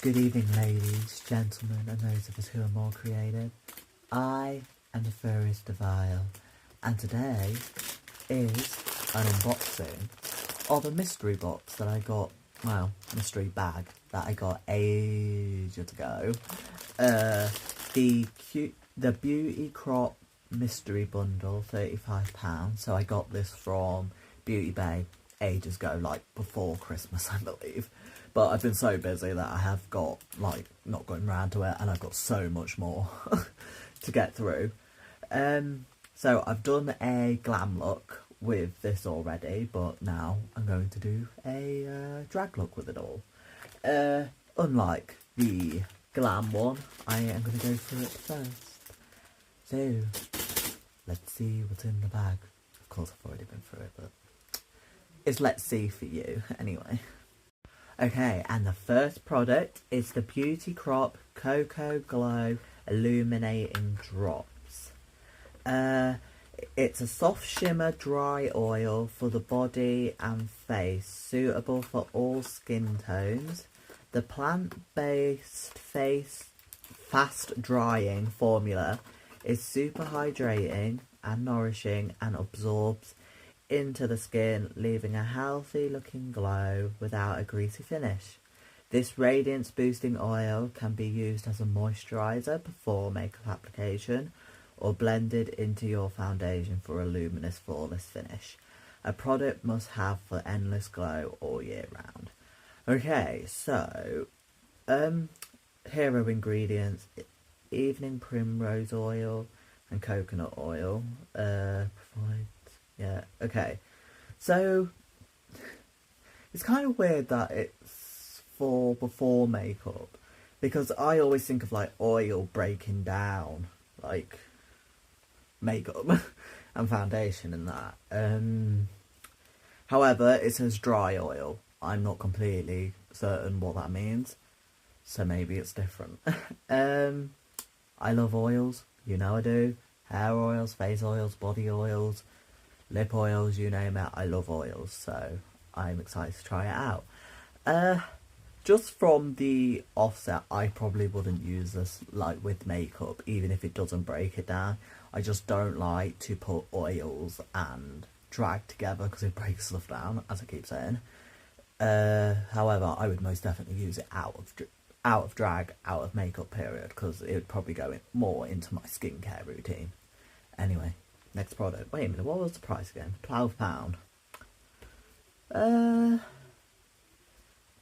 Good evening, ladies, gentlemen, and those of us who are more creative. I am the furriest of Isle, and today is an unboxing of a mystery box that I got, well, mystery bag that I got ages ago. The Beauty Crop Mystery Bundle, £35. So I got this from Beauty Bay ages ago, like before Christmas, I believe. But I've been so busy that I have got, like, not gotten round to it, and I've got so much more to get through. So I've done a glam look with this already, but now I'm going to do a drag look with it all. Unlike the glam one, I am going to go through it first. So, let's see what's in the bag. Of course I've already been through it, but it's let's see for you, anyway. Okay, and the first product is the Beauty Crop Cocoa Glow Illuminating Drops. It's a soft shimmer dry oil for the body and face, suitable for all skin tones. The plant-based face fast drying formula is super hydrating and nourishing and absorbs into the skin, leaving a healthy looking glow without a greasy finish. This radiance boosting oil can be used as a moisturiser before makeup application or blended into your foundation for a luminous flawless finish. A product must have for endless glow all year round. Okay, so here are ingredients: evening primrose oil and coconut oil. Yeah, okay. So, it's kind of weird that it's for before makeup, because I always think of, like, oil breaking down, like, makeup and foundation and that. However, it says dry oil. I'm not completely certain what that means, so maybe it's different. I love oils, you know I do. Hair oils, face oils, body oils, lip oils, you name it. I love oils, so I'm excited to try it out. Just from the offset, I probably wouldn't use this, like, with makeup, even if it doesn't break it down. I just don't like to put oils and drag together because it breaks stuff down, as I keep saying. However, I would most definitely use it out of drag, out of makeup period, because it would probably go more into my skincare routine. Anyway, next product. Wait a minute, what was the price again? £12.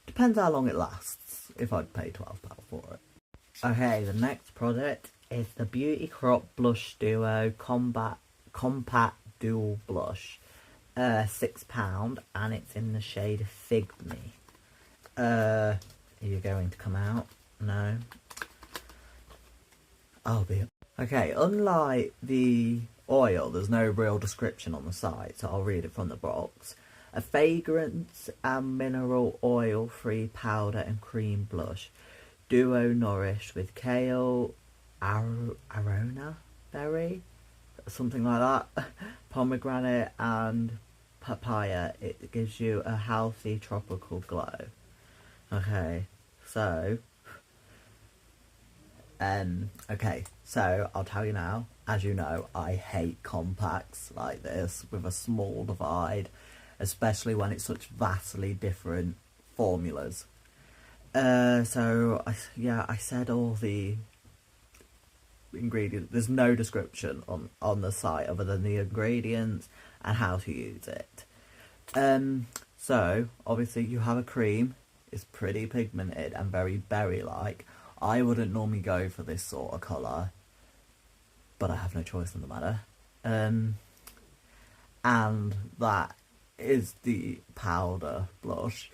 Depends how long it lasts, if I'd pay £12 for it. Okay, the next product is the Beauty Crop Blush Duo Compact Dual Blush. £6, and it's in the shade Fig Me. Are you going to come out? No. I'll be. Okay, unlike the oil, there's no real description on the side, so I'll read it from the box. A fragrance and mineral oil free powder and cream blush. Duo nourished with kale, arona berry, something like that, pomegranate and papaya. It gives you a healthy tropical glow. Okay, so I'll tell you now, as you know, I hate compacts like this with a small divide, especially when it's such vastly different formulas. I said all the ingredients. There's no description on the site other than the ingredients and how to use it. So obviously you have a cream. It's pretty pigmented and very berry-like. I wouldn't normally go for this sort of colour, but I have no choice in the matter. And that is the powder blush.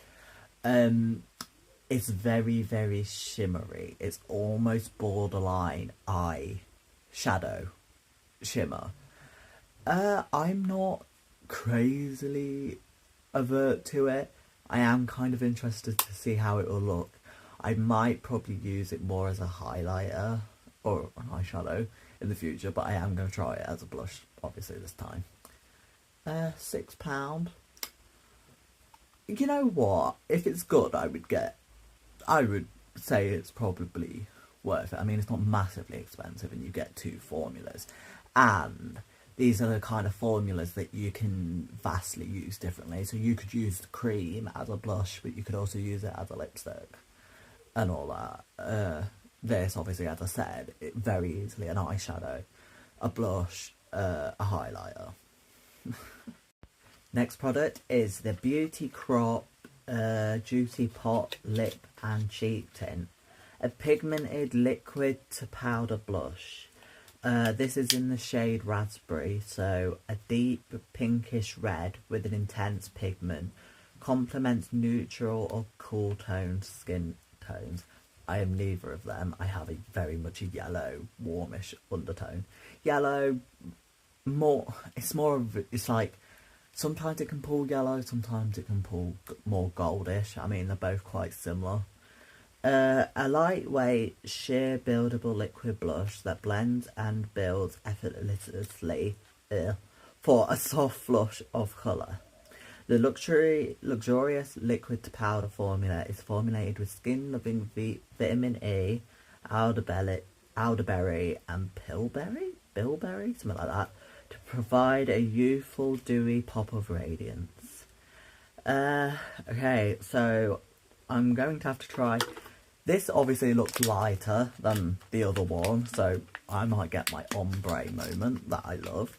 It's very, very shimmery. It's almost borderline eyeshadow shimmer. I'm not crazily avert to it. I am kind of interested to see how it will look. I might probably use it more as a highlighter or an eyeshadow in the future, but I am going to try it as a blush, obviously, this time. £6. You know what? If it's good, I would say it's probably worth it. I mean, it's not massively expensive and you get 2 formulas. And these are the kind of formulas that you can vastly use differently. So you could use the cream as a blush, but you could also use it as a lipstick and all that. This, obviously, as I said, it very easily an eyeshadow, a blush, a highlighter. Next product is the Beauty Crop Juicy Pot Lip and Cheek Tint. A pigmented liquid to powder blush. This is in the shade Raspberry, so a deep pinkish red with an intense pigment. Complements neutral or cool toned skin tones. I am neither of them. I have a very much a yellow, warmish undertone. Yellow, it's like, sometimes it can pull yellow, sometimes it can pull more goldish. I mean, they're both quite similar. A lightweight, sheer buildable liquid blush that blends and builds effortlessly for a soft flush of colour. The luxurious liquid to powder formula is formulated with skin-loving vitamin E, elderberry and bilberry, something like that, to provide a youthful, dewy pop of radiance. Okay, so I'm going to have to try. This obviously looks lighter than the other one, so I might get my ombre moment that I love.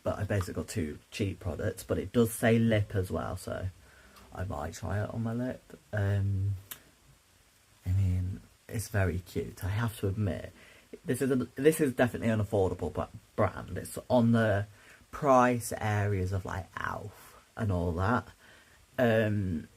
But I basically got 2 cheap products, but it does say lip as well, so I might try it on my lip. I mean, it's very cute. I have to admit, this is definitely an affordable brand. It's on the price areas of like Elf and all that. £10.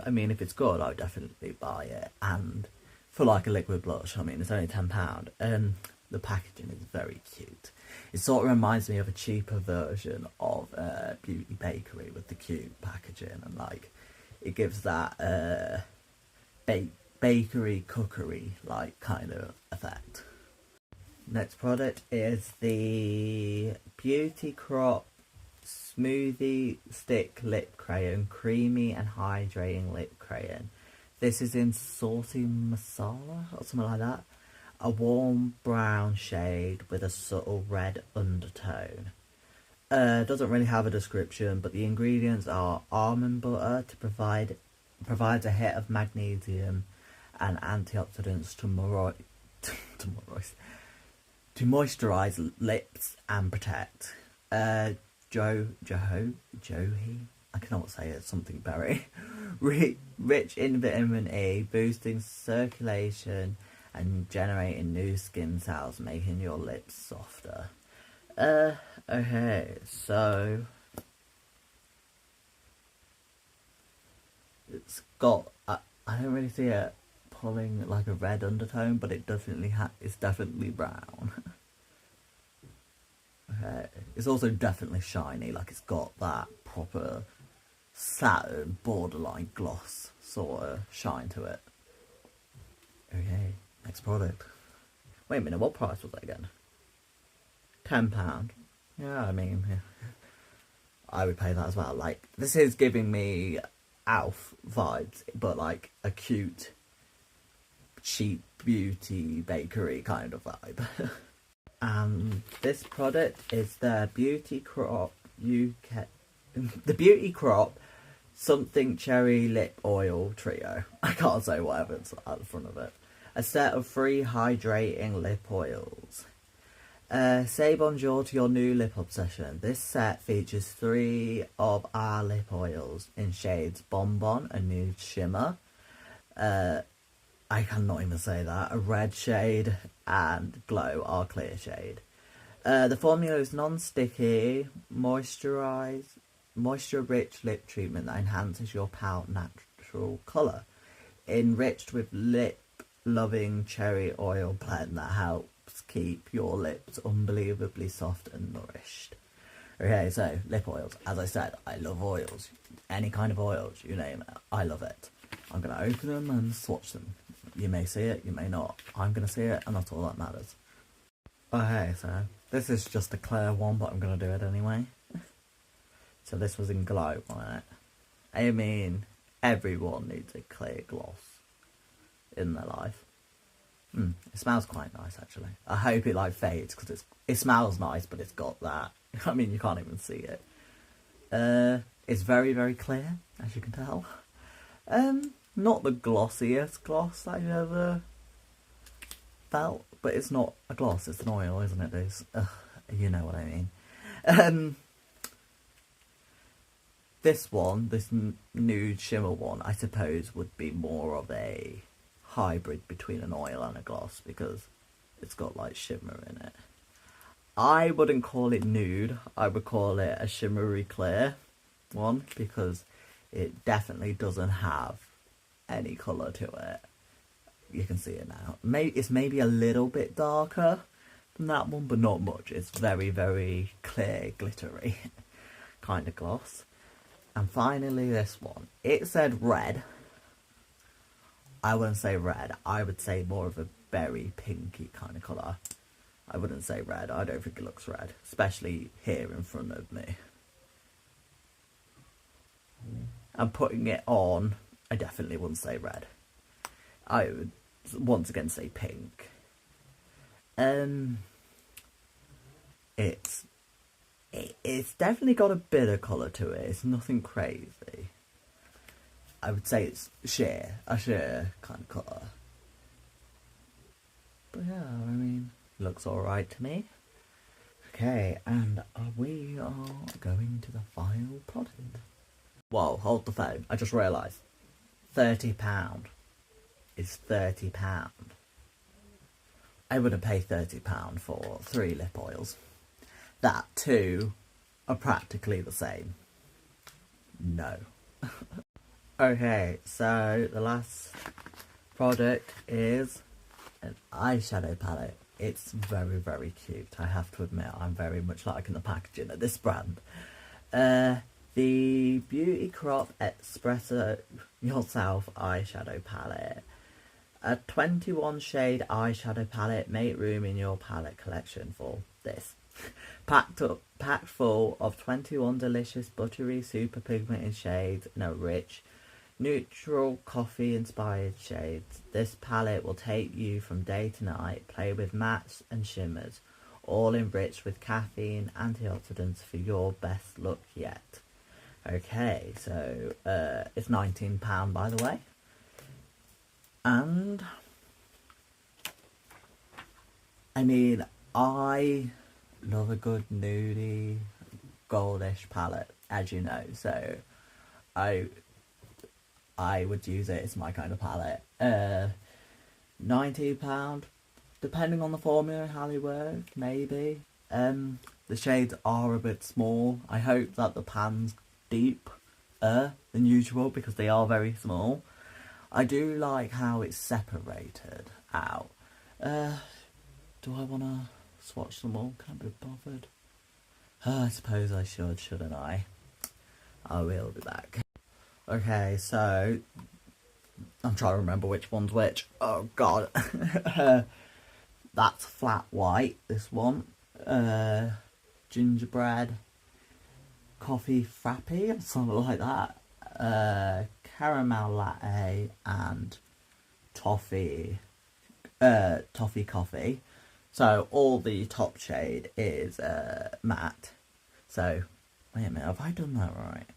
I mean, if it's good, I would definitely buy it. And for like a liquid blush, I mean, it's only £10. The packaging is very cute. It sort of reminds me of a cheaper version of Beauty Bakery with the cute packaging, and like it gives that bakery cookery like kind of effect. Next product is the Beauty Crop Smoothie Stick Lip Crayon, creamy and hydrating lip crayon. This is in Salty Masala or something like that. A warm brown shade with a subtle red undertone. Doesn't really have a description, but the ingredients are almond butter to provides a hit of magnesium and antioxidants to moisturize lips and protect. Johi, I cannot say it, something berry. Rich in vitamin E, boosting circulation and generating new skin cells, making your lips softer. Okay, so it's got, I don't really see it pulling like a red undertone, but it definitely it's definitely brown. Okay, it's also definitely shiny, like it's got that proper satin borderline gloss sort of shine to it. Okay, next product. Wait a minute, what price was that again? £10. Yeah, I mean, yeah. I would pay that as well. Like, this is giving me Elf vibes, but like a cute, cheap beauty bakery kind of vibe. And this product is the Beauty Crop Something Cherry Lip Oil Trio. I can't say whatever's at the front of it. A set of 3 hydrating lip oils. Say bonjour to your new lip obsession. This set features 3 of our lip oils in shades Bonbon, a nude shimmer. I cannot even say that. A red shade and Glow, our clear shade. The formula is non-sticky, moisture-rich lip treatment that enhances your palette natural colour. Enriched with lip-loving cherry oil blend that helps keep your lips unbelievably soft and nourished. Okay, so lip oils. As I said, I love oils. Any kind of oils, you name it. I love it. I'm going to open them and swatch them. You may see it, you may not. I'm going to see it, and that's all that matters. Okay, so this is just a clear one, but I'm going to do it anyway. So this was in Glow, wasn't it? I mean, everyone needs a clear gloss in their life. It smells quite nice, actually. I hope it like fades because it smells nice, but it's got that. I mean, you can't even see it. It's very, very clear, as you can tell. Not the glossiest gloss I've ever felt, but it's not a gloss, it's an oil, isn't it, dudes? You know what I mean. This one, this nude shimmer one, I suppose would be more of a hybrid between an oil and a gloss because it's got like shimmer in it. I wouldn't call it nude, I would call it a shimmery clear one because it definitely doesn't have any colour to it. You can see it now. It's maybe a little bit darker than that one, but not much. It's very, very clear, glittery kind of gloss. And finally this one. It said red. I wouldn't say red. I would say more of a berry pinky kind of colour. I wouldn't say red. I don't think it looks red. Especially here in front of me. And putting it on, I definitely wouldn't say red. I would once again say pink. It's definitely got a bit of colour to it. It's nothing crazy. I would say it's a sheer kind of colour. But yeah, I mean, it looks alright to me. Okay, and we are going to the final product. Whoa, hold the phone. I just realised. £30 is £30. I wouldn't pay £30 for 3 lip oils. That two are practically the same. No. Okay, so the last product is an eyeshadow palette. It's very, very cute. I have to admit, I'm very much liking the packaging of this brand. The Beauty Crop Expresso Yourself eyeshadow palette. A 21 shade eyeshadow palette. Make room in your palette collection for this. Packed full of 21 delicious buttery super pigmented shades in a rich neutral coffee inspired shades. This palette will take you from day to night. Play with mattes and shimmers, all enriched with caffeine antioxidants for your best look yet. Okay, so it's £19 by the way. And I mean, I love a good nudie goldish palette, as you know, so I would use it. It's my kind of palette. £19, depending on the formula, how they work, maybe. The shades are a bit small. I hope that the pan's deeper than usual because they are very small. I do like how it's separated out. Do I want to swatch them all? Can't be bothered. I suppose I should, shouldn't I? I will be back. Okay, so I'm trying to remember which one's which. Oh god. That's flat white, this one. Gingerbread coffee frappe or something like that. Caramel latte and toffee coffee. So all the top shade is matte. So wait a minute, have I done that right?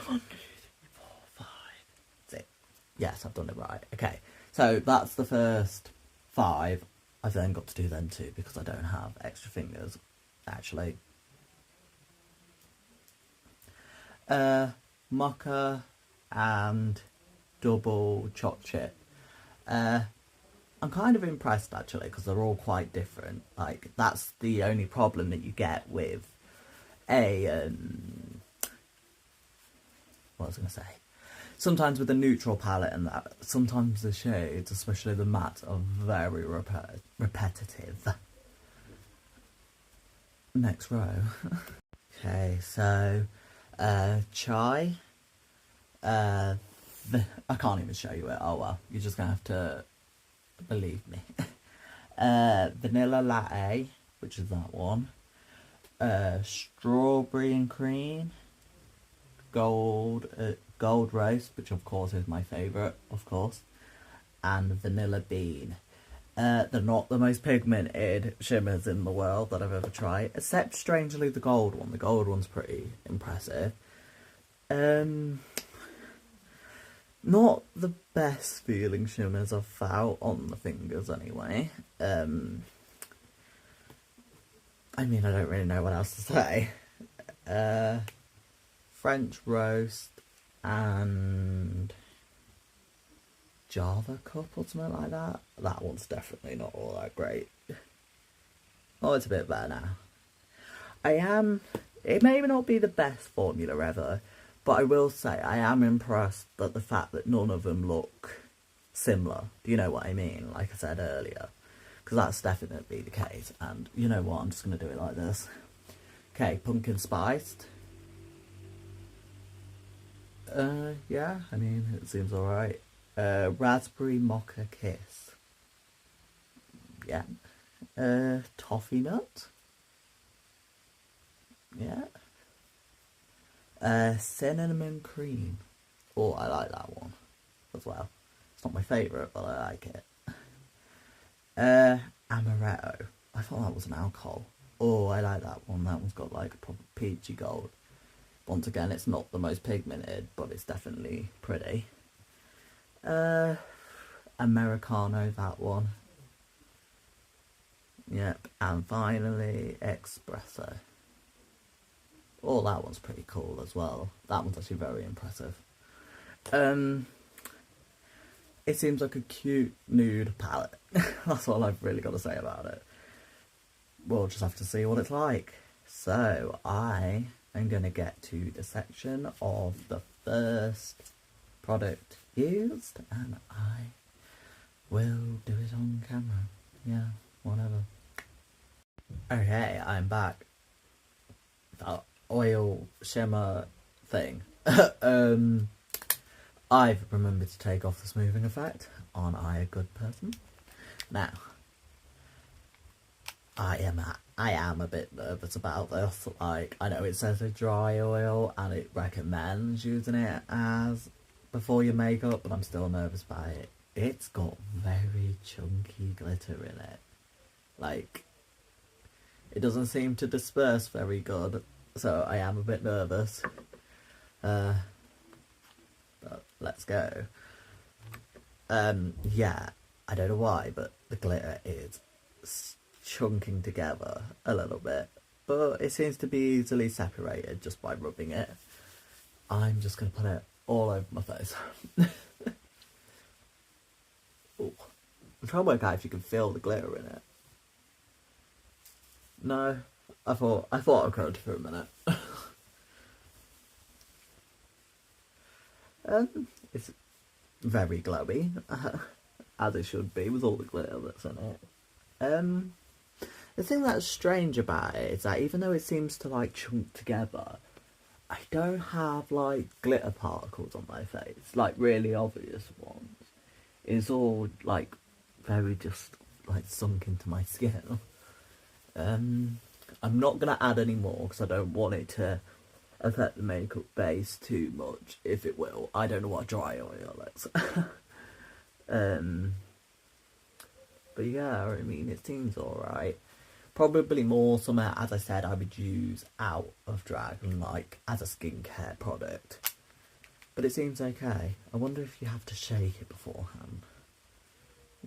1, 2, 3, 4, 5, 6. Yes, I've done it right. Okay, so that's the first 5. I've then got to do them 2 because I don't have extra fingers, actually. Mocha and double choc chip. I'm kind of impressed actually because they're all quite different. Like, that's the only problem that you get with a what was I going to say? Sometimes with a neutral palette and that, sometimes the shades, especially the mattes, are very repetitive. Next row. Okay, so chai. I can't even show you it. Oh well, you're just gonna have to believe me. Vanilla latte, which is that one. Strawberry and cream. Gold Roast, which of course is my favourite, of course, and Vanilla Bean. They're not the most pigmented shimmers in the world that I've ever tried, except strangely the gold one. The gold one's pretty impressive. Not the best feeling shimmers I've felt on the fingers anyway. I mean, I don't really know what else to say. French Roast and Java Cup or something like that. That one's definitely not all that great. Oh, it's a bit better now. It may not be the best formula ever, but I will say I am impressed at the fact that none of them look similar. Do you know what I mean? Like I said earlier. Because that's definitely the case. And you know what? I'm just going to do it like this. Okay, pumpkin spiced. Yeah, I mean, it seems alright. Raspberry mocha kiss. Yeah. Toffee nut. Yeah. Cinnamon cream. Oh, I like that one as well. It's not my favourite, but I like it. Amaretto. I thought that was an alcohol. Oh, I like that one. That one's got like a proper peachy gold. Once again, it's not the most pigmented, but it's definitely pretty. Americano, that one. Yep, and finally, Expresso. Oh, that one's pretty cool as well. That one's actually very impressive. It seems like a cute nude palette. That's all I've really got to say about it. We'll just have to see what it's like. So, I am going to get to the section of the first product used, and I will do it on camera. Yeah, whatever. Okay, I'm back. That oil shimmer thing. I've remembered to take off the smoothing effect on I a Good Person. Now, I am a bit nervous about this. Like, I know it says a dry oil and it recommends using it as before your makeup, but I'm still nervous about it. It's got very chunky glitter in it. Like, it doesn't seem to disperse very good, so I am a bit nervous. But let's go. Yeah, I don't know why, but the glitter is chunking together a little bit, but it seems to be easily separated just by rubbing it. I'm just going to put it all over my face. Ooh. I'm trying to work out if you can feel the glitter in it. No, I thought I could for a minute. It's very glowy, as it should be with all the glitter that's in it. The thing that's strange about it is that even though it seems to like chunk together, I don't have like glitter particles on my face, like really obvious ones. It's all like very just like sunk into my skin. I'm not going to add any more because I don't want it to affect the makeup base too much, if it will. I don't know what dry oil is. But yeah, I mean, it seems alright. Probably more something, as I said, I would use out of drag and like as a skincare product. But it seems okay. I wonder if you have to shake it beforehand.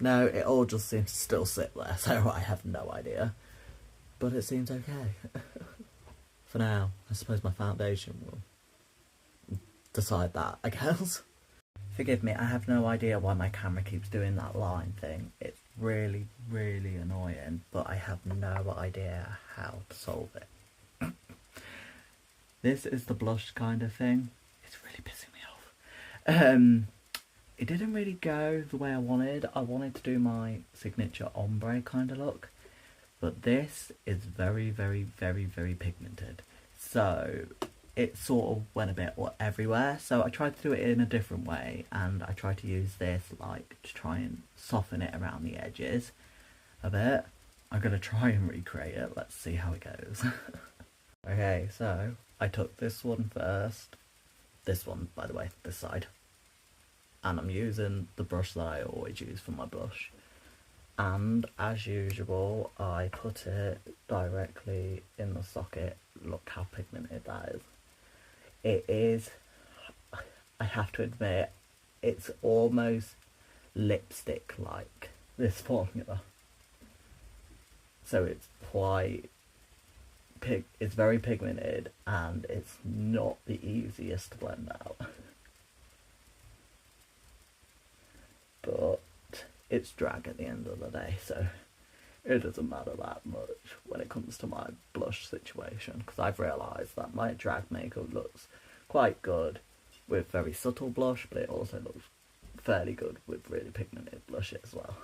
No, it all just seems to still sit there, so I have no idea. But it seems okay. For now, I suppose my foundation will decide that, I guess. Forgive me, I have no idea why my camera keeps doing that line thing. It's really, really annoying, but I have no idea how to solve it. This is the blush kind of thing. It's really pissing me off. It didn't really go the way I wanted. I wanted to do my signature ombre kind of look. But this is very, very, very, very pigmented. So it sort of went a bit everywhere. So I tried to do it in a different way. And I tried to use this like to try and soften it around the edges a bit. I'm going to try and recreate it. Let's see how it goes. Okay, so I took this one first. this one, by the way, this side. And I'm using the brush that I always use for my blush. And as usual, I put it directly in the socket. Look how pigmented that is. It is, I have to admit, it's almost lipstick-like, this formula. So it's quite it's very pigmented, and it's not the easiest to blend out. But it's drag at the end of the day, so it doesn't matter that much when it comes to my blush situation, because I've realised that my drag makeup looks quite good with very subtle blush, but it also looks fairly good with really pigmented blush as well.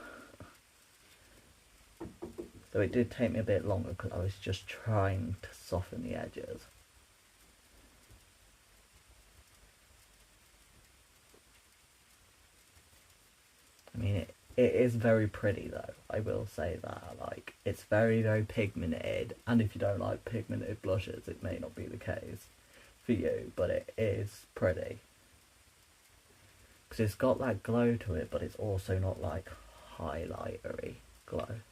So it did take me a bit longer because I was just trying to soften the edges. I mean, it is very pretty though, I will say that. Like, it's very, very pigmented, and if you don't like pigmented blushes, it may not be the case for you, but it is pretty. Because it's got that glow to it, but it's also not like highlightery glow.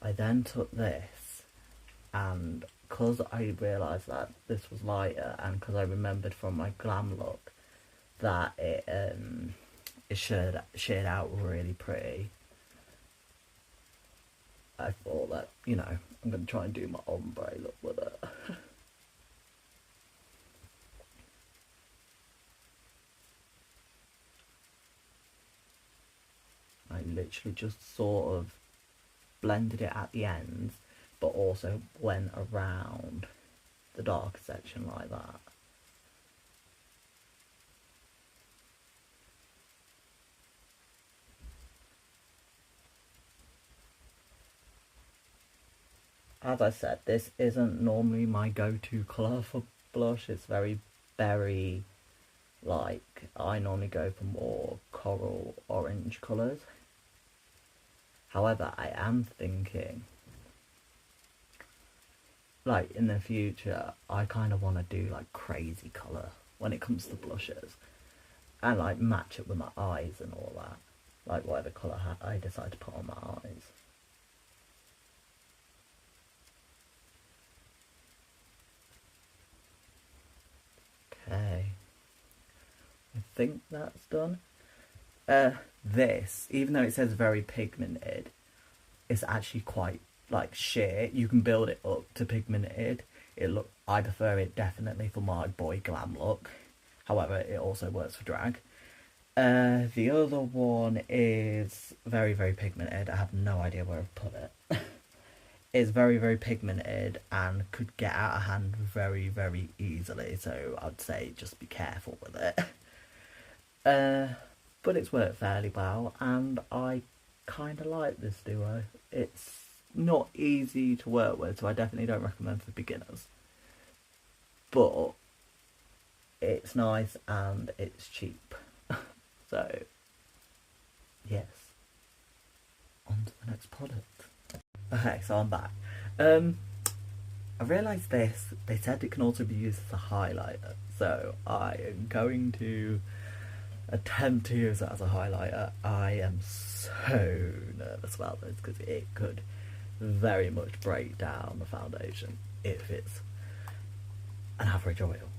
I then took this, and because I realised that this was lighter, and because I remembered from my glam look that it shaded out really pretty, I thought that, you know, I'm going to try and do my ombre look with it. I literally just sort of blended it at the ends, but also went around the darker section like that. As I said, this isn't normally my go-to colour for blush. It's very berry, like, I normally go for more coral orange colours. However, I am thinking, like, in the future, I kind of want to do, like, crazy colour when it comes to blushes. And, like, match it with my eyes and all that. Like, whatever colour I decide to put on my eyes. Okay. I think that's done. This, even though it says very pigmented, it's actually quite like sheer. You can build it up to pigmented. I prefer it definitely for my boy glam look. However, it also works for drag. The other one is very, very pigmented. I have no idea where I've put it. It's very, very pigmented and could get out of hand very, very easily. So I'd say just be careful with it. But it's worked fairly well, and I kind of like this duo. It's not easy to work with, so I definitely don't recommend for beginners. But it's nice and it's cheap. So, yes. On to the next product. Okay, so I'm back. I realised this. They said it can also be used as a highlighter, so I am going to attempt to use it as a highlighter. I am so nervous about this because it could very much break down the foundation if it's an average oil.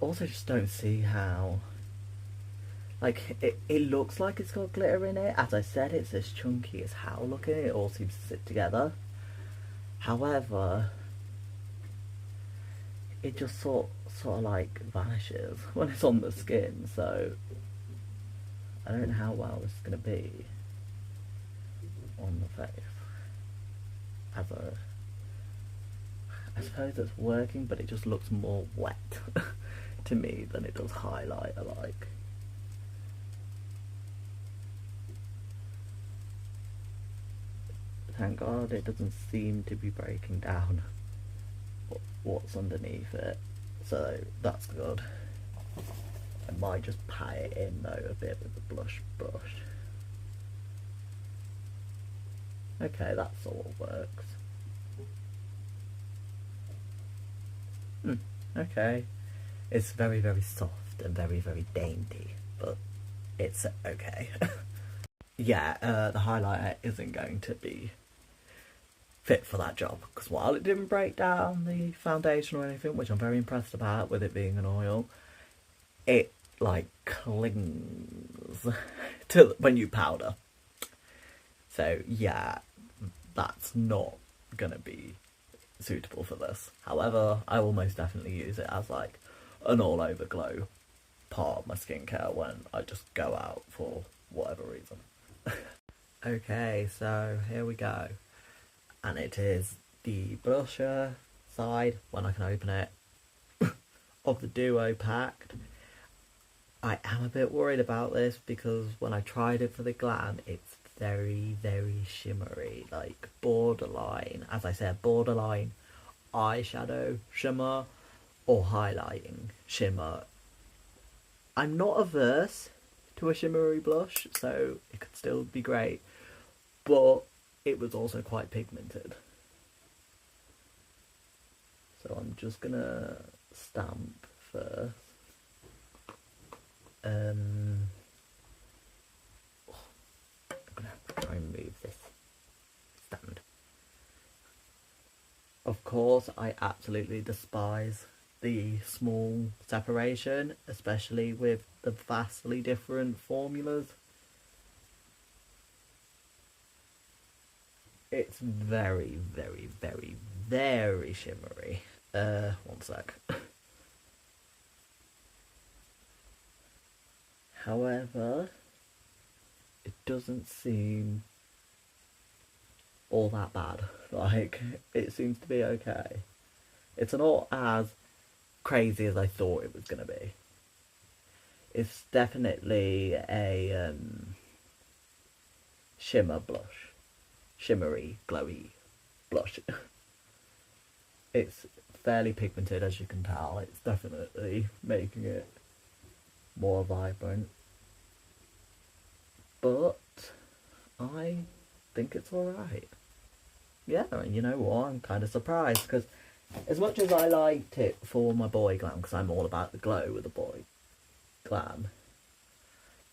Also just don't see how, like, it looks like it's got glitter in it. As I said, it's as chunky as hell looking. It all seems to sit together. However, it just sort of like vanishes when it's on the skin, so I don't know how well this is going to be on the face. I suppose it's working, but it just looks more wet to me than it does highlighter like. Thank God it doesn't seem to be breaking down what's underneath it, so that's good. I might just pat it in though a bit with the blush brush. Okay, that sort of works. Okay. It's very, very soft and very, very dainty, but it's okay. Yeah, the highlighter isn't going to be fit for that job, because while it didn't break down the foundation or anything, which I'm very impressed about with it being an oil, it like clings to when you powder. So yeah, that's not gonna be suitable for this. However, I will most definitely use it as like an all over glow part of my skincare when I just go out for whatever reason. Okay, so here we go. And it is the blusher side, when I can open it, of the Duo pack. I am a bit worried about this because when I tried it for the glam, it's very, very shimmery, like borderline, as I said, borderline eyeshadow shimmer or highlighting shimmer. I'm not averse to a shimmery blush, so it could still be great, but it was also quite pigmented. So I'm just gonna stamp first. I'm gonna try and move this stand. Of course, I absolutely despise the small separation, especially with the vastly different formulas. It's very, very, very, very shimmery. One sec. However, it doesn't seem all that bad. Like, it seems to be okay. It's not as crazy as I thought it was going to be. It's definitely a shimmer blush. Shimmery, glowy blush. It's fairly pigmented, as you can tell. It's definitely making it more vibrant. But I think it's alright. Yeah, and you know what? I'm kind of surprised, because as much as I liked it for my boy glam, because I'm all about the glow with the boy glam,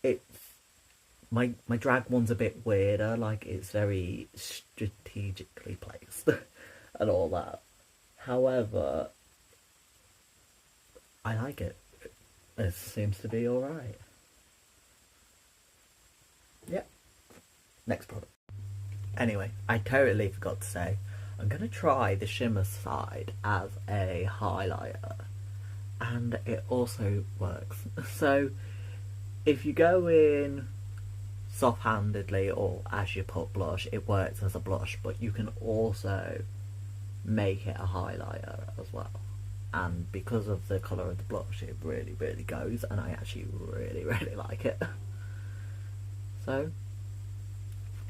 it's my drag one's a bit weirder. Like, it's very strategically placed and all that. However, I like it. It seems to be alright. Yep. Next product. Anyway, I totally forgot to say, I'm going to try the shimmer side as a highlighter. And it also works. So, if you go in soft-handedly or as you put blush, it works as a blush, but you can also make it a highlighter as well. And because of the colour of the blush, it really, really goes, and I actually really, really like it. So,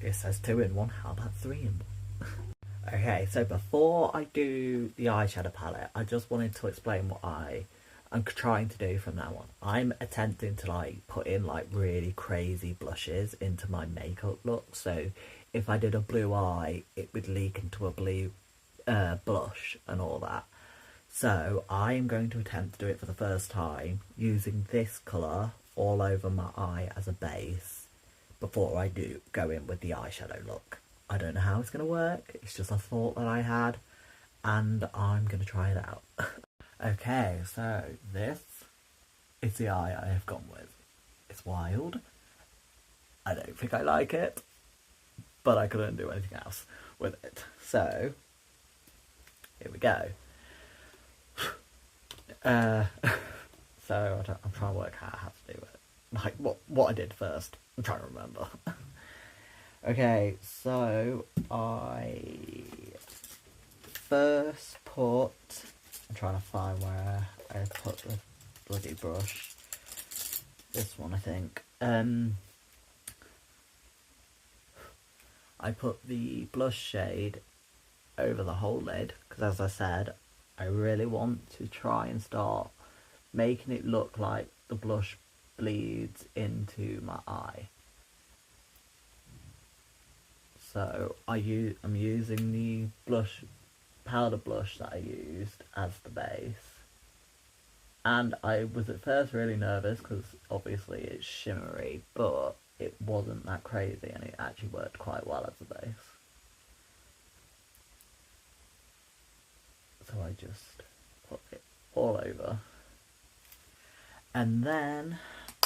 it says 2 in 1, how about 3 in 1? Okay, so before I do the eyeshadow palette, I just wanted to explain what I'm trying to do from now on. I'm attempting to like put in like really crazy blushes into my makeup look. So if I did a blue eye, it would leak into a blue blush and all that. So I am going to attempt to do it for the first time using this colour all over my eye as a base before I do go in with the eyeshadow look. I don't know how it's going to work, it's just a thought that I had, and I'm going to try it out. Okay, so this is the eye I have gone with. It's wild. I don't think I like it, but I couldn't do anything else with it. So, here we go. So I'm trying to work out how to do it. Like what I did first. I'm trying to remember. Okay, so I first put. I'm trying to find where I put the bloody brush. This one, I think. I put the blush shade over the whole lid because, as I said, I really want to try and start making it look like the blush bleeds into my eye. So I'm using the blush powder blush that I used as the base. And I was at first really nervous because obviously it's shimmery, but it wasn't that crazy and it actually worked quite well as a base. So I just put it all over. And then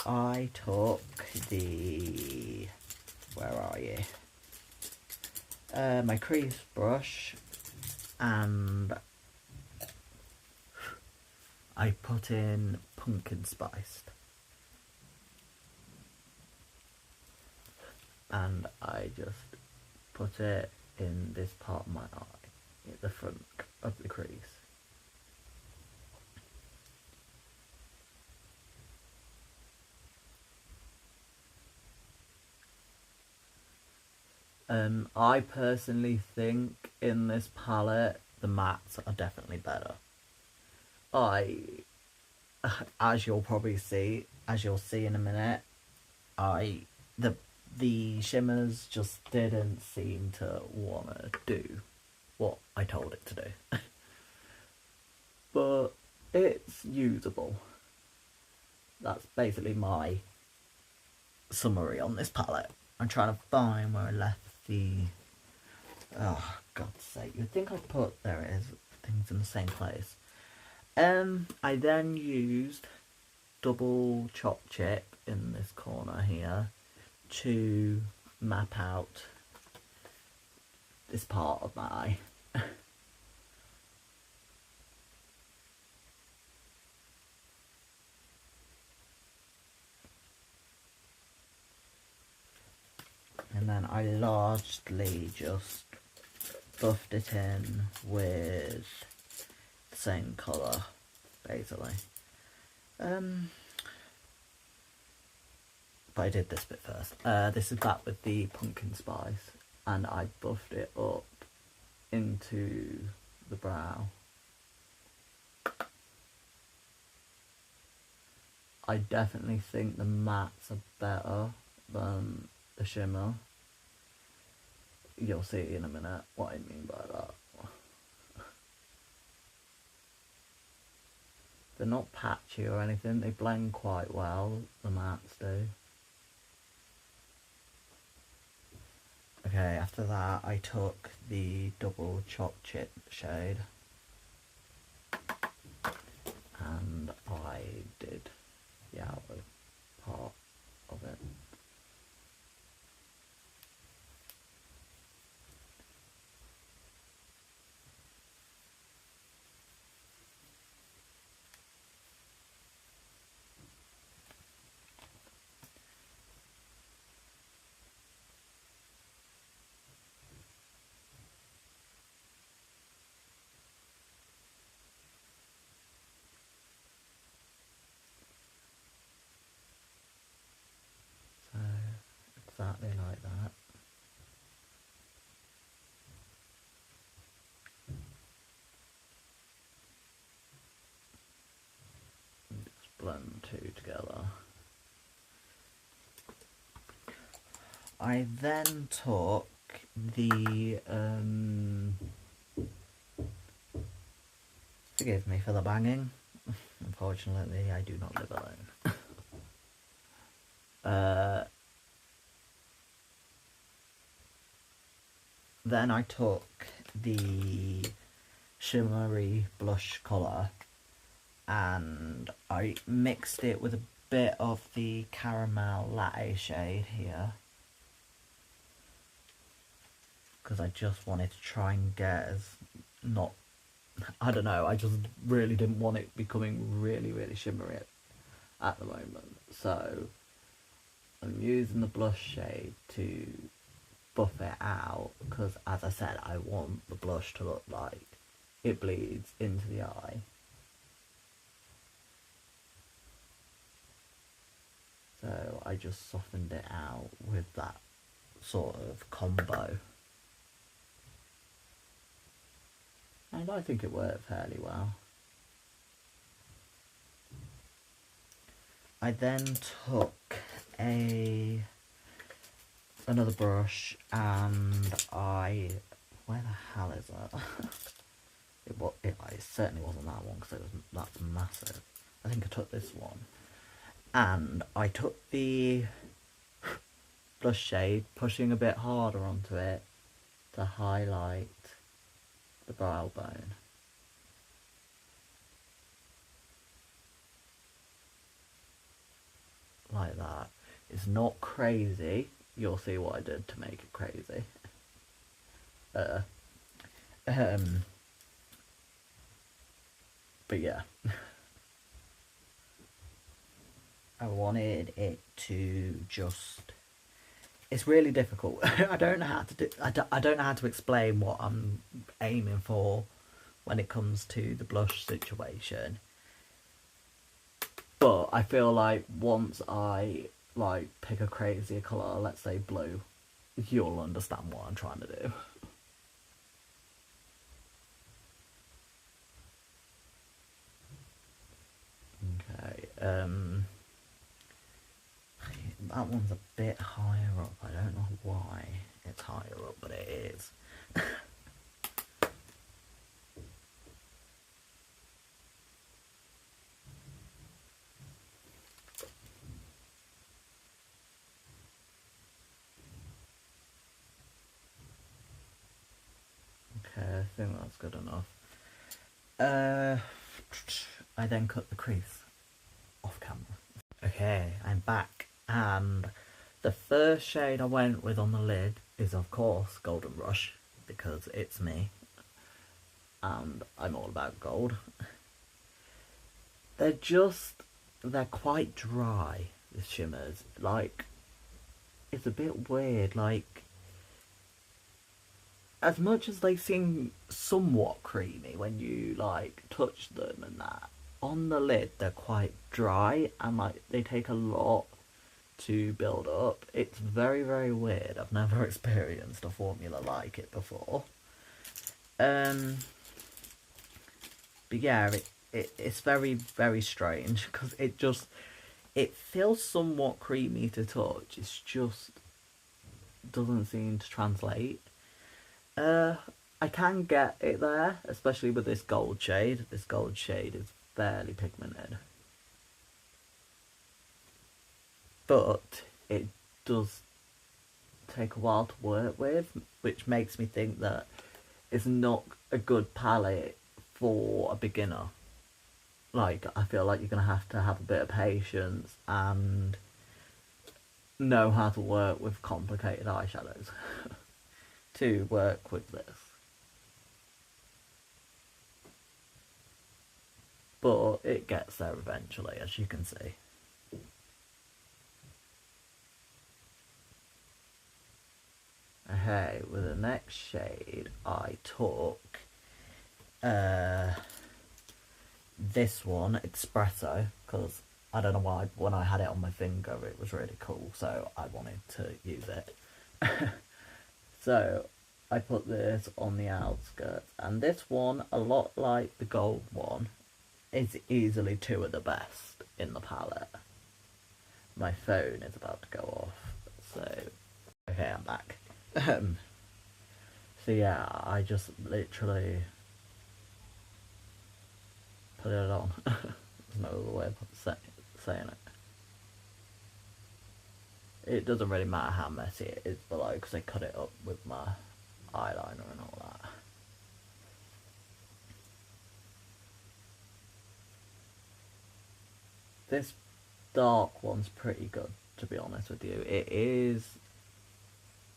I took the, where are you? My crease brush, and I put in pumpkin spiced. And I just put it in this part of my eye, at the front of the crease. I personally think in this palette the mattes are definitely better. As you'll see in a minute, the shimmers just didn't seem to wanna do what I told it to do. But it's usable. That's basically my summary on this palette. I'm trying to find where I left the, oh God's sake, you'd think I'd put, there it is, things in the same place. I then used double chop chip in this corner here to map out this part of my eye. And then I largely just buffed it in with the same colour, basically. But I did this bit first. This is back with the pumpkin spice, and I buffed it up into the brow. I definitely think the mattes are better than the shimmer. You'll see in a minute what I mean by that. They're not patchy or anything, they blend quite well, the mattes do. Okay, after that I took the double chop chip shade and I did the outer part of it. So, exactly like that. And just blend two together. I then took the, forgive me for the banging, unfortunately I do not live alone. Then I took the shimmery blush colour and I mixed it with a bit of the caramel latte shade here, because I just wanted to try and get as not, I don't know, I just really didn't want it becoming really, really shimmery at the moment. So I'm using the blush shade to buff it out, because as I said, I want the blush to look like it bleeds into the eye. So I just softened it out with that sort of combo. And I think it worked fairly well. I then took another brush and where the hell is it? It certainly wasn't that one because that's massive. I think I took this one. And I took the blush shade, pushing a bit harder onto it to highlight the brow bone. Like that. It's not crazy. You'll see what I did to make it crazy. But yeah. I wanted it to just... It's really difficult. I don't know how to do... I don't know how to explain what I'm aiming for when it comes to the blush situation. But I feel like once I like pick a crazier colour, let's say blue, you'll understand what I'm trying to do. Okay, that one's a bit higher up. I don't know why it's higher up, but it is. Okay, I think that's good enough. I then cut the crease off camera. Okay, I'm back, and the first shade I went with on the lid is of course Golden Rush, because it's me, and I'm all about gold. They're quite dry, the shimmers. Like, it's a bit weird, like, as much as they seem somewhat creamy when you, like, touch them and that, on the lid they're quite dry, and, like, they take a lot to build up. It's very, very weird. I've never experienced a formula like it before. But yeah, it's very, very strange, because it feels somewhat creamy to touch. It's just doesn't seem to translate. I can get it there, especially with this gold shade. This gold shade is fairly pigmented. But it does take a while to work with, which makes me think that it's not a good palette for a beginner. Like, I feel like you're going to have a bit of patience and know how to work with complicated eyeshadows to work with this. But it gets there eventually, as you can see. Okay, with the next shade, I took this one, Expresso, because I don't know why, when I had it on my finger it was really cool, so I wanted to use it. So I put this on the outskirts, and this one, a lot like the gold one, is easily two of the best in the palette. My phone is about to go off, so okay, I'm back. So yeah, I just literally put it on. There's no other way of saying it. It doesn't really matter how messy it is below, because I cut it up with my eyeliner and all that. This dark one's pretty good, to be honest with you. It is...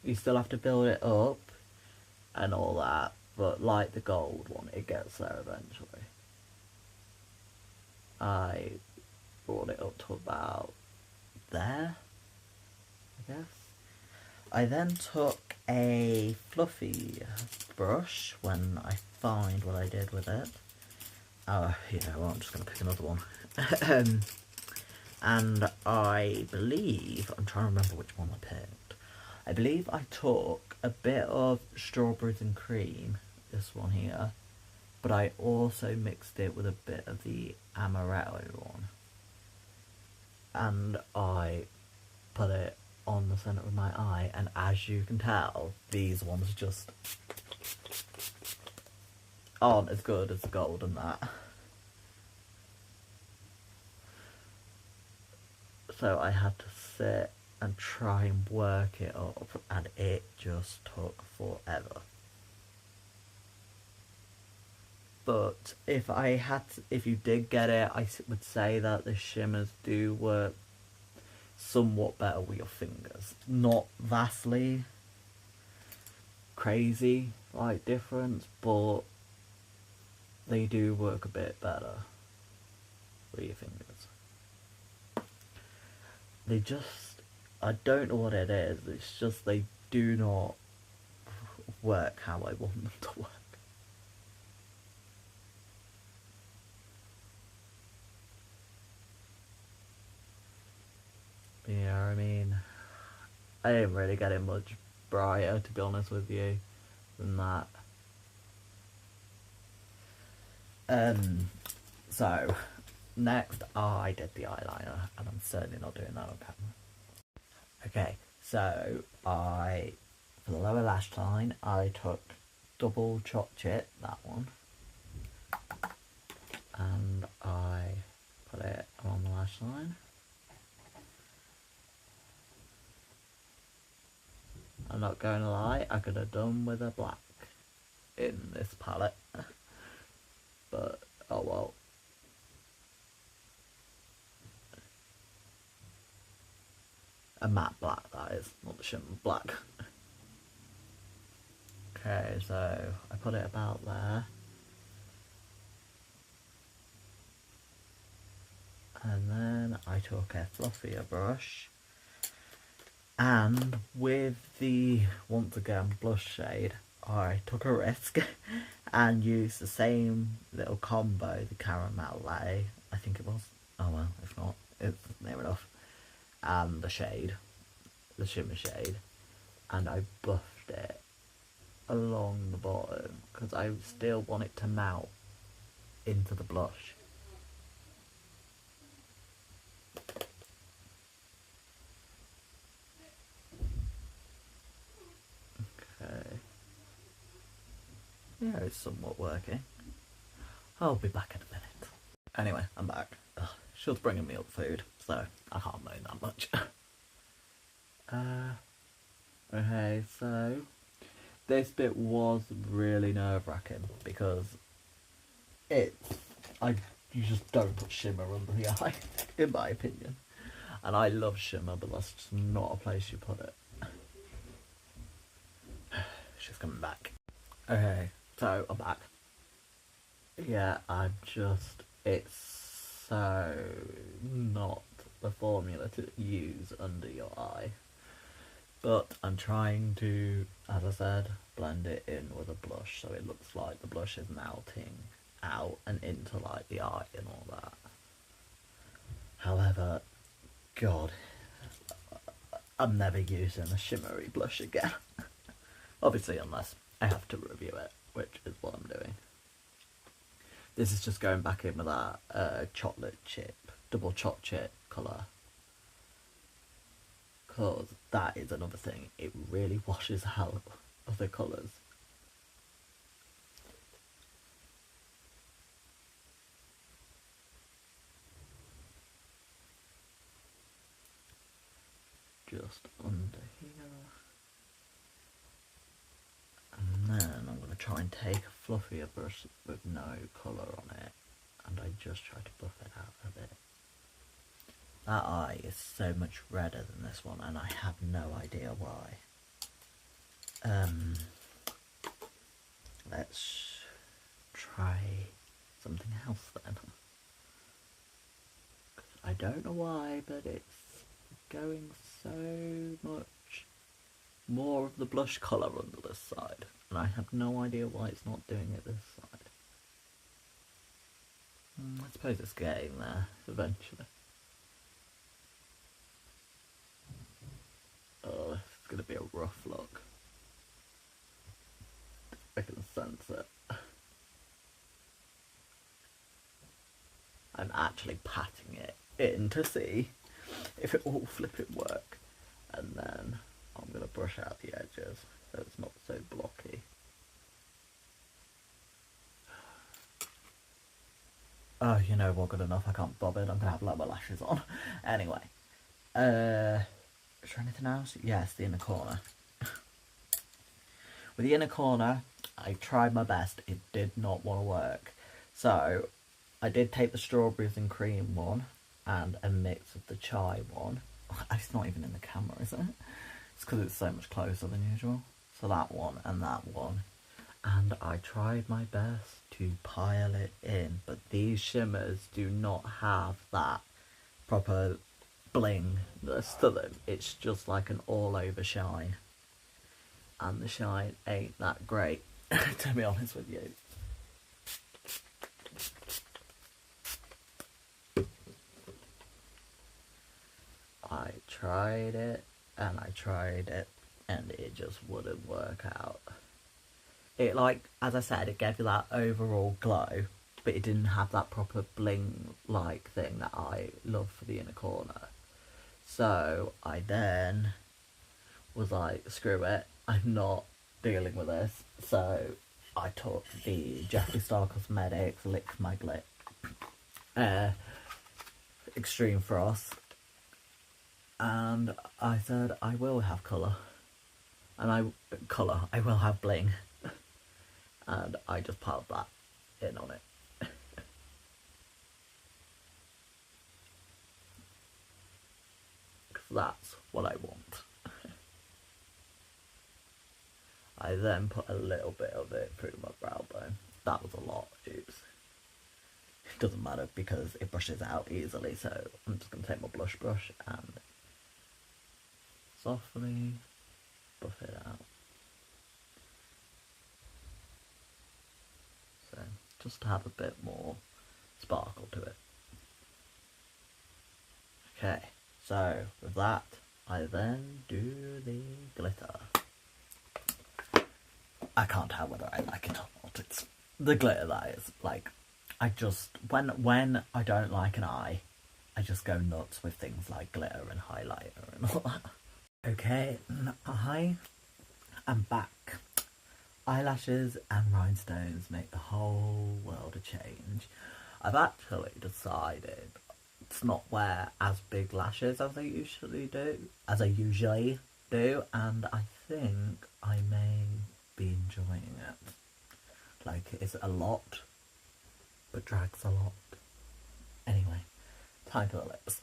You still have to build it up and all that, but like the gold one, it gets there eventually. I brought it up to about there, I guess. I then took a fluffy brush when I find what I did with it. Yeah, well, I'm just going to pick another one. And I believe, I'm trying to remember which one I picked. I believe I took a bit of strawberries and cream, this one here, but I also mixed it with a bit of the amaretto one. And I put it on the centre of my eye, and as you can tell, these ones just aren't as good as the gold and that. So I had to sit and try and work it up, and it just took forever. But if you did get it, I would say that the shimmers do work somewhat better with your fingers. Not vastly crazy like difference, but they do work a bit better with your fingers. They just, I don't know what it is, it's just they do not work how I want them to work. Yeah, I mean, I didn't really get it much brighter, to be honest with you, than that. So, next I did the eyeliner, and I'm certainly not doing that on camera. Okay, so for the lower lash line, I took double choc chip, that one, and I put it along the lash line. I'm not going to lie, I could have done with a black in this palette, but oh well. A matte black, that is, not the shimmer black. Okay, so I put it about there. And then I took a fluffier brush, and with the, once again, blush shade, I took a risk and used the same little combo, the caramel lay, I think it was. Oh well, if not, it's near enough. And the shade, the shimmer shade, and I buffed it along the bottom because I still want it to melt into the blush. Okay. Yeah, it's somewhat working. I'll be back in a minute. Anyway, I'm back. Ugh, she was bringing me up food, so I can't moan that much. Okay, so this bit was really nerve-wracking because you just don't put shimmer under the eye, in my opinion. And I love shimmer, but that's just not a place you put it. She's coming back. Okay, so I'm back. Yeah, it's so not the formula to use under your eye. But I'm trying to, as I said, blend it in with a blush so it looks like the blush is melting out and into like the eye and all that. However, God, I'm never using a shimmery blush again. Obviously, unless I have to review it, which is what I'm doing. This is just going back in with that chocolate chip, double choc chip colour. Because that is another thing, it really washes out other colours. Just under here. And then I'm going to try and take a fluffier brush with no colour on it, and I just try to buff it out a bit. That eye is so much redder than this one, and I have no idea why. Let's try something else then. I don't know why, but it's going so much more of the blush colour under this side, and I have no idea why it's not doing it this side. I suppose it's getting there eventually. Oh, it's going to be a rough look. I can sense it. I'm actually patting it in to see if it will flipping work. And then I'm going to brush out the edges so it's not so blocky. Oh, you know what, good enough, I can't bother, I'm gonna have lower lashes on. Anyway, is there anything else? Yes, the inner corner. With the inner corner, I tried my best, it did not want to work. So, I did take the strawberries and cream one, and a mix of the chai one. It's not even in the camera, is it? It's because it's so much closer than usual. So that one and that one. And I tried my best to pile it in, but these shimmers do not have that proper blingness to them. It's just like an all over shine. And the shine ain't that great, to be honest with you. I tried it and I tried it and it just wouldn't work out. It, like, as I said, it gave you that overall glow, but it didn't have that proper bling like thing that I love for the inner corner. So I then was like, screw it, I'm not dealing with this. So I took the Jeffree Star Cosmetics Lick My Glit Extreme Frost, and I said I will have colour, and I will have bling, and I just piled that in on it. Because that's what I want. I then put a little bit of it through my brow bone. That was a lot, oops. It doesn't matter because it brushes out easily, so I'm just going to take my blush brush and softly buff it out. So, just to have a bit more sparkle to it. Okay, so with that, I then do the glitter. I can't tell whether I like it or not. It's the glitter that is, like, I just, when I don't like an eye, I just go nuts with things like glitter and highlighter and all that. Okay, I am back. Eyelashes and rhinestones make the whole world a change. I've actually decided to not wear as big lashes as I usually do, and I think I may be enjoying it. Like, it's a lot, but drags a lot. Anyway, time for the lips.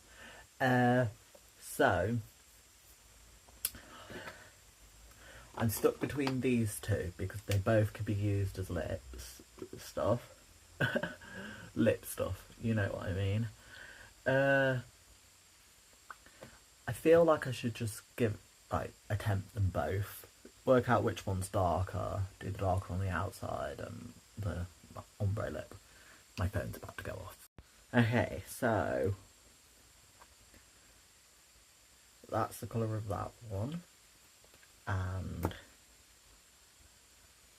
So I'm stuck between these two because they both could be used as lips stuff. Lip stuff, you know what I mean. I feel like I should just attempt them both. Work out which one's darker, do the darker on the outside and the ombre lip. My phone's about to go off. Okay, so that's the colour of that one. And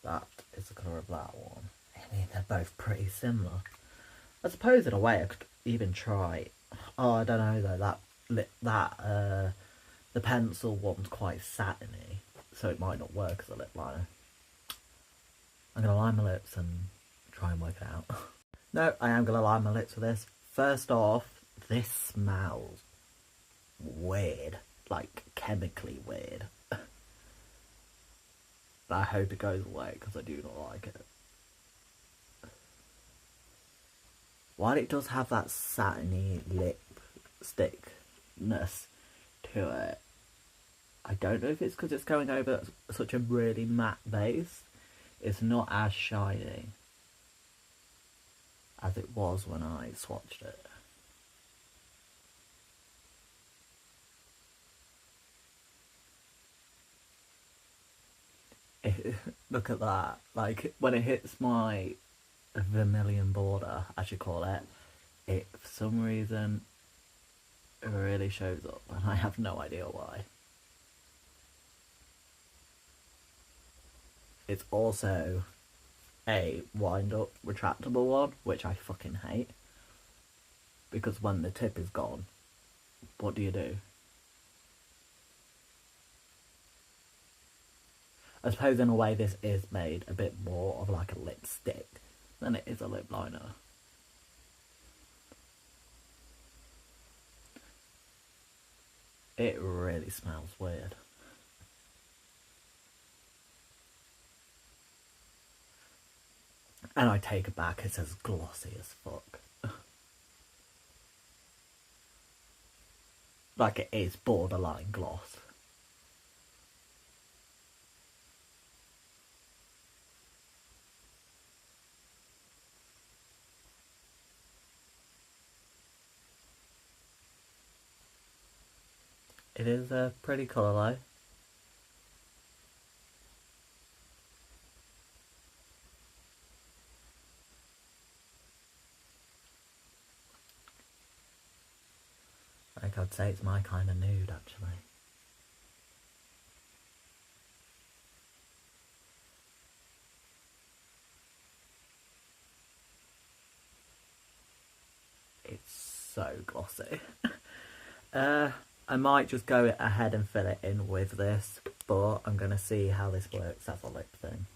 that is the colour of that one. I mean, they're both pretty similar. I suppose in a way I could even try. Oh, I don't know though. The pencil one's quite satiny, so it might not work as a lip liner. I'm gonna line my lips and try and work it out. No, I am gonna line my lips with this. First off, this smells weird, like chemically weird. But I hope it goes away because I do not like it. While it does have that satiny lipstickness to it, I don't know if it's because it's going over such a really matte base. It's not as shiny as it was when I swatched it. Look at that. Like, when it hits my vermilion border, as you call it, it for some reason really shows up, and I have no idea why. It's also a wind-up retractable one, which I fucking hate. Because when the tip is gone, what do you do? I suppose in a way this is made a bit more of like a lipstick than it is a lip liner. It really smells weird. And I take it back, it's as glossy as fuck. Like, it is borderline gloss. It is a pretty colour though. Like, I'd say it's my kind of nude, actually. It's so glossy. I might just go ahead and fill it in with this, but I'm going to see how this works as a lip thing.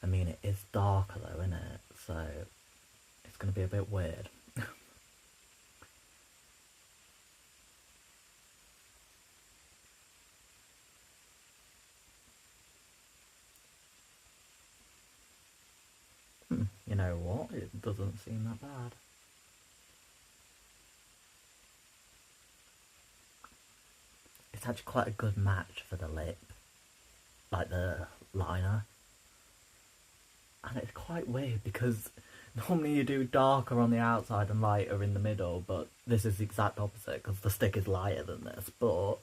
I mean, it is darker though, isn't it? So it's going to be a bit weird. You know what? It doesn't seem that bad. It's actually quite a good match for the lip, like the liner. And it's quite weird because normally you do darker on the outside and lighter in the middle, but this is the exact opposite because the stick is lighter than this, but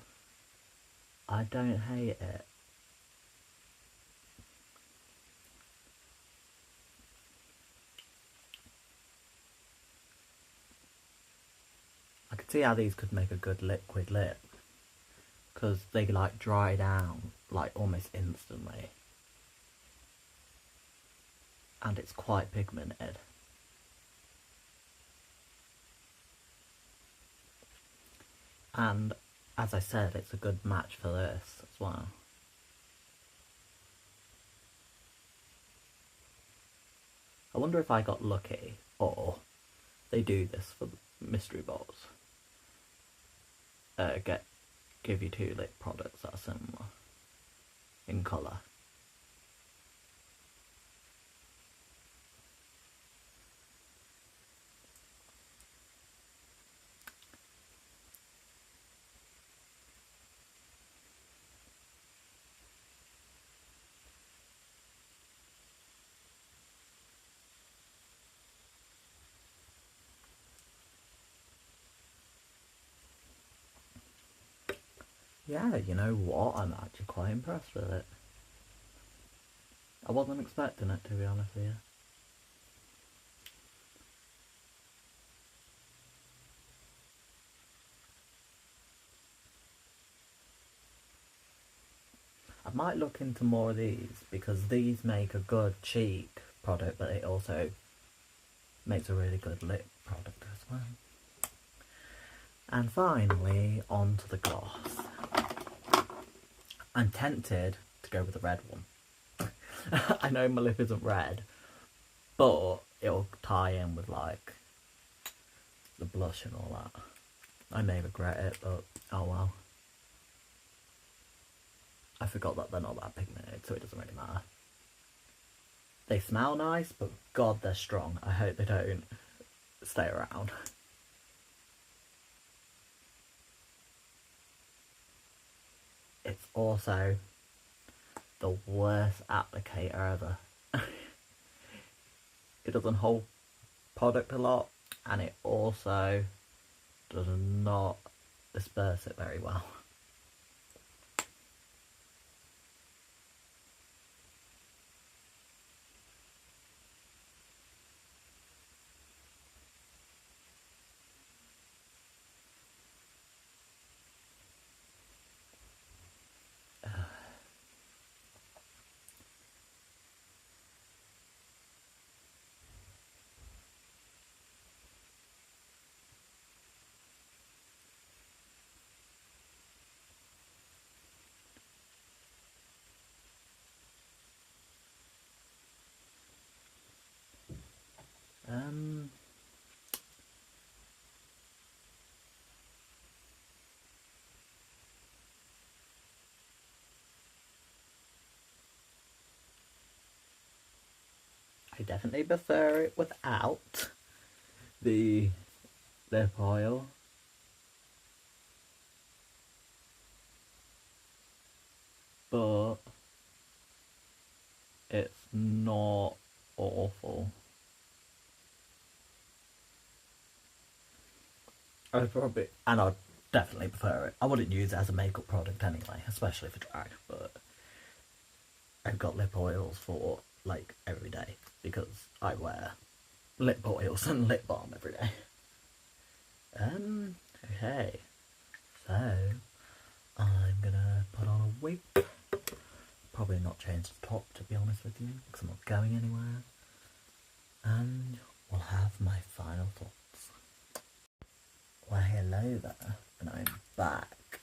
I don't hate it. I could see how these could make a good liquid lip because they like dry down like almost instantly. And it's quite pigmented. And as I said, it's a good match for this as well. I wonder if I got lucky or they do this for the mystery box. Give you two lip products that are similar in colour. Yeah, you know what? I'm actually quite impressed with it. I wasn't expecting it, to be honest with you. I might look into more of these because these make a good cheek product, but it also makes a really good lip product as well. And finally, on to the gloss. I'm tempted to go with the red one. I know my lip isn't red, but it'll tie in with like the blush and all that. I may regret it, but oh well. I forgot that they're not that pigmented, so it doesn't really matter. They smell nice, but God, they're strong. I hope they don't stay around. It's also the worst applicator ever. It doesn't hold product a lot, and it also does not disperse it very well. I definitely prefer it without the lip oil. But it's not awful. I'd definitely prefer it. I wouldn't use it as a makeup product anyway, especially for drag, but I've got lip oils for like every day because I wear lip oils and lip balm every day. Okay, so I'm gonna put on a wig. Probably not change the top, to be honest with you, because I'm not going anywhere. And we'll have my final thoughts. Well, hello there, and I'm back.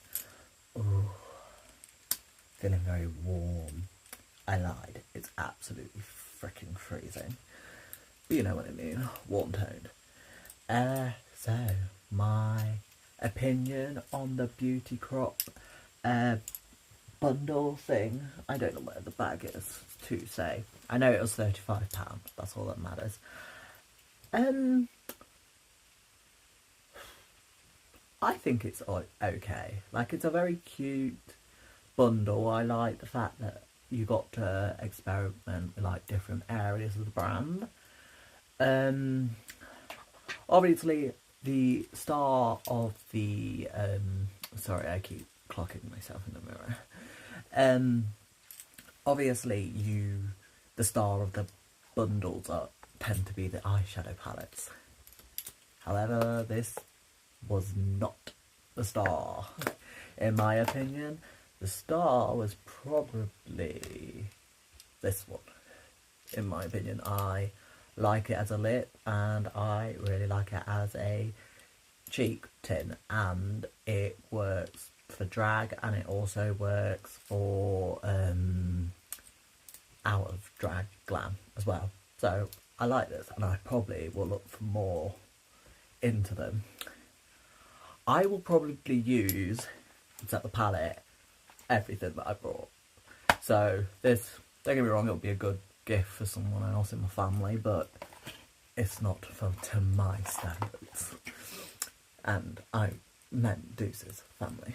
Ooh, feeling very warm. I lied, it's absolutely freaking freezing. But you know what I mean, warm toned. So, my opinion on the Beauty Crop bundle thing. I don't know where the bag is to say. I know it was £35, that's all that matters. I think it's okay. Like, it's a very cute bundle. I like the fact that you got to experiment with like different areas of the brand. Obviously the star of the sorry, I keep clocking myself in the mirror. Obviously the star of the bundles tend to be the eyeshadow palettes. However, this was not the star. In my opinion, the star was probably this one. In my opinion, I like it as a lip and I really like it as a cheek tint, and it works for drag and it also works for out of drag glam as well. So I like this and I probably will look for more into them. I will probably use, except the palette, everything that I brought. So this, don't get me wrong, it'll be a good gift for someone else in my family, but it's not to my standards. And I meant Deuce's family.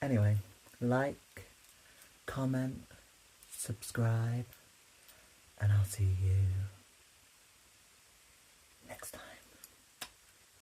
Anyway, like, comment, subscribe, and I'll see you